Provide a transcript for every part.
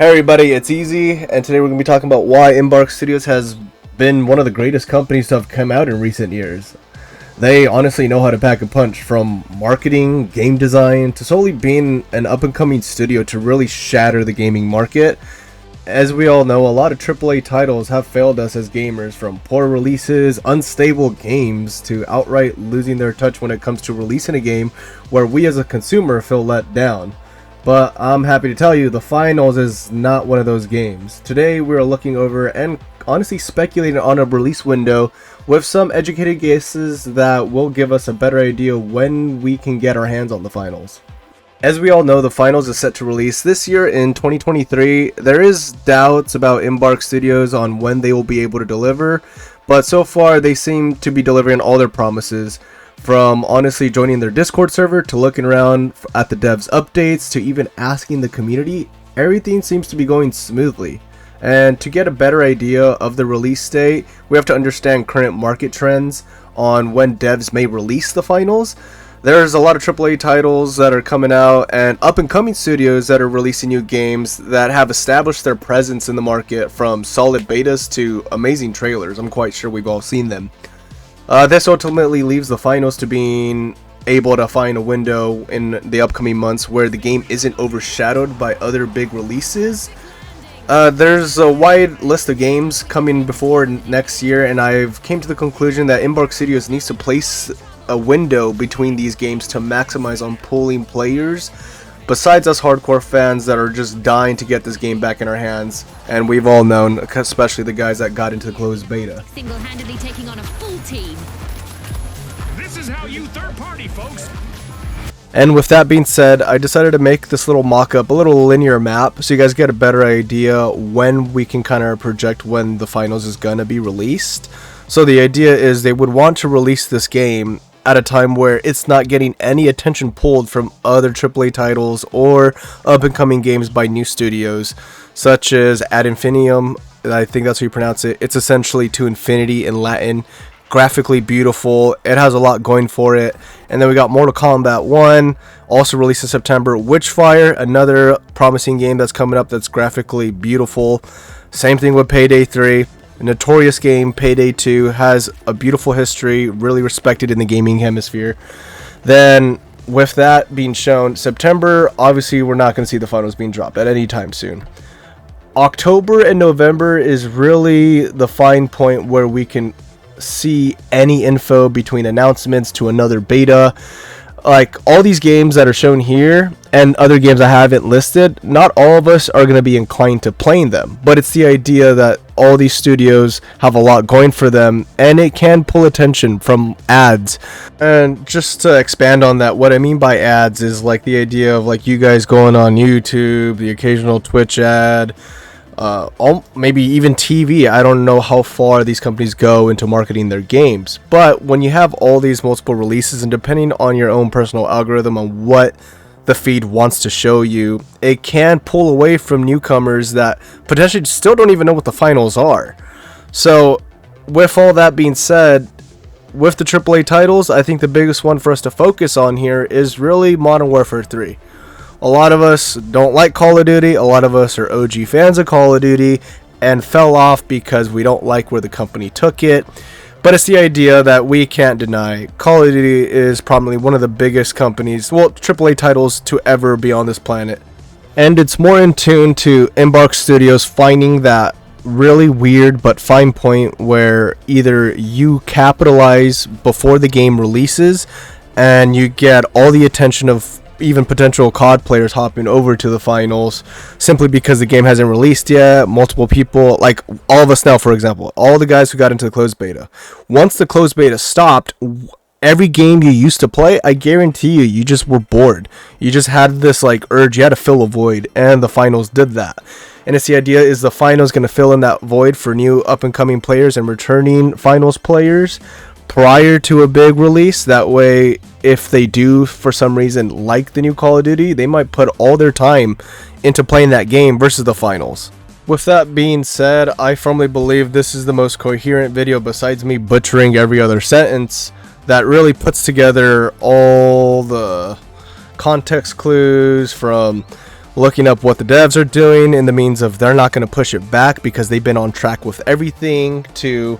Hey everybody, it's Easy, and today we're going to be talking about why Embark Studios has been one of the greatest companies to have come out in recent years. They honestly know how to pack a punch, from marketing, game design, to solely being an up-and-coming studio to really shatter the gaming market. As we all know, a lot of AAA titles have failed us as gamers, from poor releases, unstable games, to outright losing their touch when it comes to releasing a game where we as a consumer feel let down. But I'm happy to tell you, the Finals is not one of those games. Today we're looking over and honestly speculating on a release window with some educated guesses that will give us a better idea when we can get our hands on the Finals. As we all know, the Finals is set to release this year in 2023. There is doubts about Embark Studios on when they will be able to deliver, but so far they seem to be delivering all their promises. From honestly joining their Discord server, to looking around at the devs updates, to even asking the community, everything seems to be going smoothly. And to get a better idea of the release date, we have to understand current market trends on when devs may release the Finals. There's a lot of AAA titles that are coming out and up-and-coming studios that are releasing new games that have established their presence in the market, from solid betas to amazing trailers. I'm quite sure we've all seen them. This ultimately leaves the Finals to being able to find a window in the upcoming months where the game isn't overshadowed by other big releases. There's a wide list of games coming before next year, and I've came to the conclusion that Embark Studios needs to place a window between these games to maximize on pulling players, besides us hardcore fans that are just dying to get this game back in our hands. And we've all known, especially the guys that got into the closed beta. Single-handedly taking on a full team. This is how you third party, folks. And with that being said, I decided to make this little mock-up, a little linear map, so you guys get a better idea when we can kind of project when the Finals is going to be released. So the idea is they would want to release this game at a time where it's not getting any attention pulled from other AAA titles or up-and-coming games by new studios, such as Ad Infinitum. I think that's how you pronounce it. It's essentially to infinity in Latin. Graphically beautiful. It has a lot going for it. And then we got Mortal Kombat 1, also released in September. Witchfire, another promising game that's coming up that's graphically beautiful. Same thing with Payday 3. A notorious game, Payday 2, has a beautiful history, really respected in the gaming hemisphere. Then, with that being shown, September, obviously we're not going to see the Finals being dropped at any time soon. October and November is really the fine point where we can see any info between announcements to another beta. Like all these games that are shown here and other games I haven't listed, not all of us are going to be inclined to playing them, but it's the idea that all these studios have a lot going for them and it can pull attention from ads. And just to expand on that, what I mean by ads is like the idea of like you guys going on YouTube, the occasional Twitch ad, maybe even TV. I don't know how far these companies go into marketing their games, but when you have all these multiple releases, and depending on your own personal algorithm on what the feed wants to show you, it can pull away from newcomers that potentially still don't even know what the Finals are. So with all that being said, with the AAA titles, I think the biggest one for us to focus on here is really Modern Warfare 3. A lot of us don't like Call of Duty, a lot of us are OG fans of Call of Duty, and fell off because we don't like where the company took it. But it's the idea that we can't deny Call of Duty is probably one of the biggest companies, well, AAA titles to ever be on this planet. And it's more in tune to Embark Studios finding that really weird but fine point where either you capitalize before the game releases and you get all the attention of even potential COD players hopping over to the Finals simply because the game hasn't released yet. Multiple people, like all of us now, for example, all the guys who got into the closed beta, once the closed beta stopped, every game you used to play, I guarantee you just were bored. You just had this like urge, you had to fill a void, and the Finals did that. And it's the idea is the Finals going to fill in that void for new up-and-coming players and returning Finals players prior to a big release. That way, if they do for some reason like the new Call of Duty, they might put all their time into playing that game versus the Finals. With that being said, I firmly believe this is the most coherent video, besides me butchering every other sentence, that really puts together all the context clues from looking up what the devs are doing in the means of they're not going to push it back because they've been on track with everything, to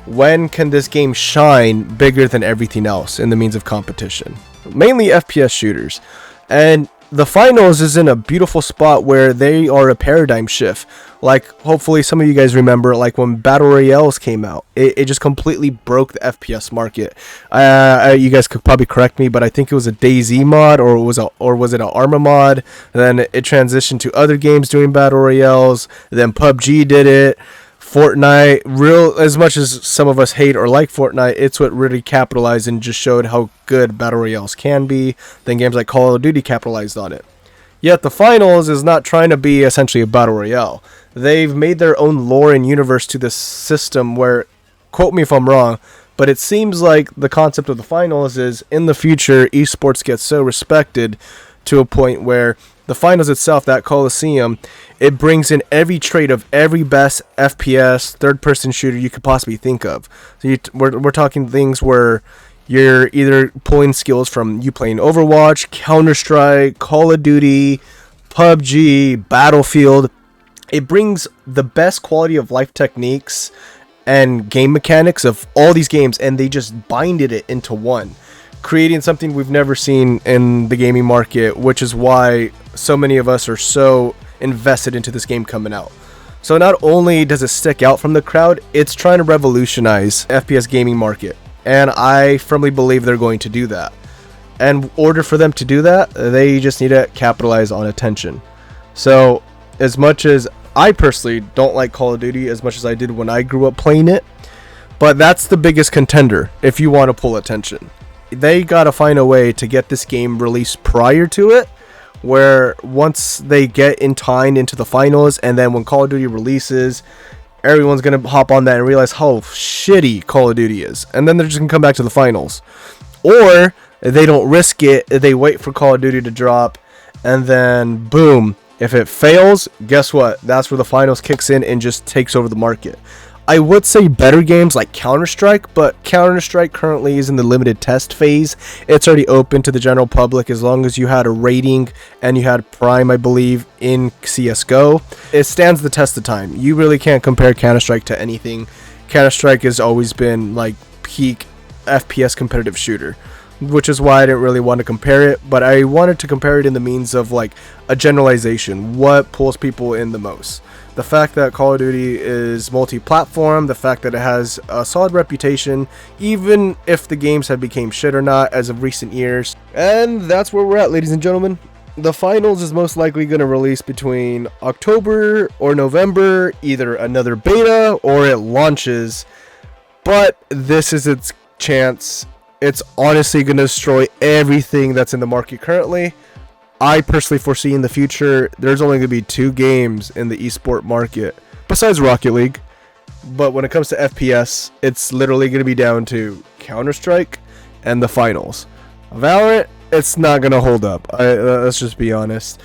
when can this game shine bigger than everything else in the means of competition, mainly FPS shooters. And the finals is in a beautiful spot where they are a paradigm shift. Like, hopefully some of you guys remember, like when Battle Royales came out, it just completely broke the FPS market. You guys could probably correct me, but I think it was a DayZ mod, or was it an Arma mod? And then it transitioned to other games doing Battle Royales. Then PUBG did it. Fortnite, as much as some of us hate or like Fortnite, it's what really capitalized and just showed how good Battle Royales can be. Then games like Call of Duty capitalized on it. Yet the finals is not trying to be essentially a Battle Royale. They've made their own lore and universe to this system where, quote me if I'm wrong, but it seems like the concept of the finals is in the future, esports gets so respected to a point where the finals itself, that Coliseum, it brings in every trait of every best FPS third-person shooter you could possibly think of. So we're talking things where you're either pulling skills from you playing Overwatch, Counter-Strike, Call of Duty, PUBG, Battlefield. It brings the best quality of life techniques and game mechanics of all these games, and they just binded it into one, creating something we've never seen in the gaming market, which is why so many of us are so invested into this game coming out. So not only does it stick out from the crowd, it's trying to revolutionize FPS gaming market, and I firmly believe they're going to do that. And in order for them to do that, they just need to capitalize on attention. So as much as I personally don't like Call of Duty as much as I did when I grew up playing it, but that's the biggest contender if you want to pull attention. They gotta find a way to get this game released prior to it, where once they get in time into the finals, and then when Call of Duty releases, everyone's gonna hop on that and realize how shitty Call of Duty is, and then they're just gonna come back to the finals. Or they don't risk it, they wait for Call of Duty to drop, and then boom, if it fails, guess what? That's where the finals kicks in and just takes over the market. I would say better games like Counter-Strike, but Counter-Strike currently is in the limited test phase. It's already open to the general public as long as you had a rating and you had Prime, I believe, in CSGO. It stands the test of time. You really can't compare Counter-Strike to anything. Counter-Strike has always been like peak FPS competitive shooter, which is why I didn't really want to compare it, but I wanted to compare it in the means of like a generalization. What pulls people in the most? The fact that Call of Duty is multi-platform, the fact that it has a solid reputation, even if the games have become shit or not as of recent years. And that's where we're at, ladies and gentlemen. The finals is most likely going to release between October or November, either another beta or it launches. But this is its chance. It's honestly going to destroy everything that's in the market currently. I personally foresee in the future there's only going to be 2 games in the esport market besides Rocket League. But when it comes to FPS, it's literally going to be down to Counter-Strike and the finals. Valorant, it's not going to hold up. Let's just be honest.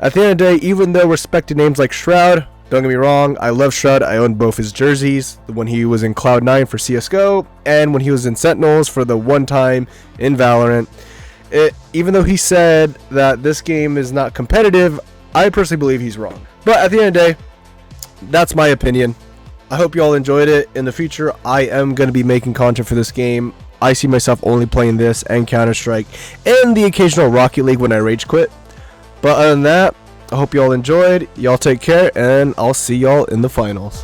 At the end of the day, even though respected names like Shroud, don't get me wrong, I love Shroud. I owned both his jerseys when he was in Cloud9 for CSGO and when he was in Sentinels for the one time in Valorant. Even though he said that this game is not competitive, I personally believe he's wrong. But at the end of the day, that's my opinion. I hope you all enjoyed it. In the future, I am going to be making content for this game. I see myself only playing this and Counter-Strike and the occasional Rocket League when I rage quit. But other than that, I hope you all enjoyed. Y'all take care, and I'll see y'all in the finals.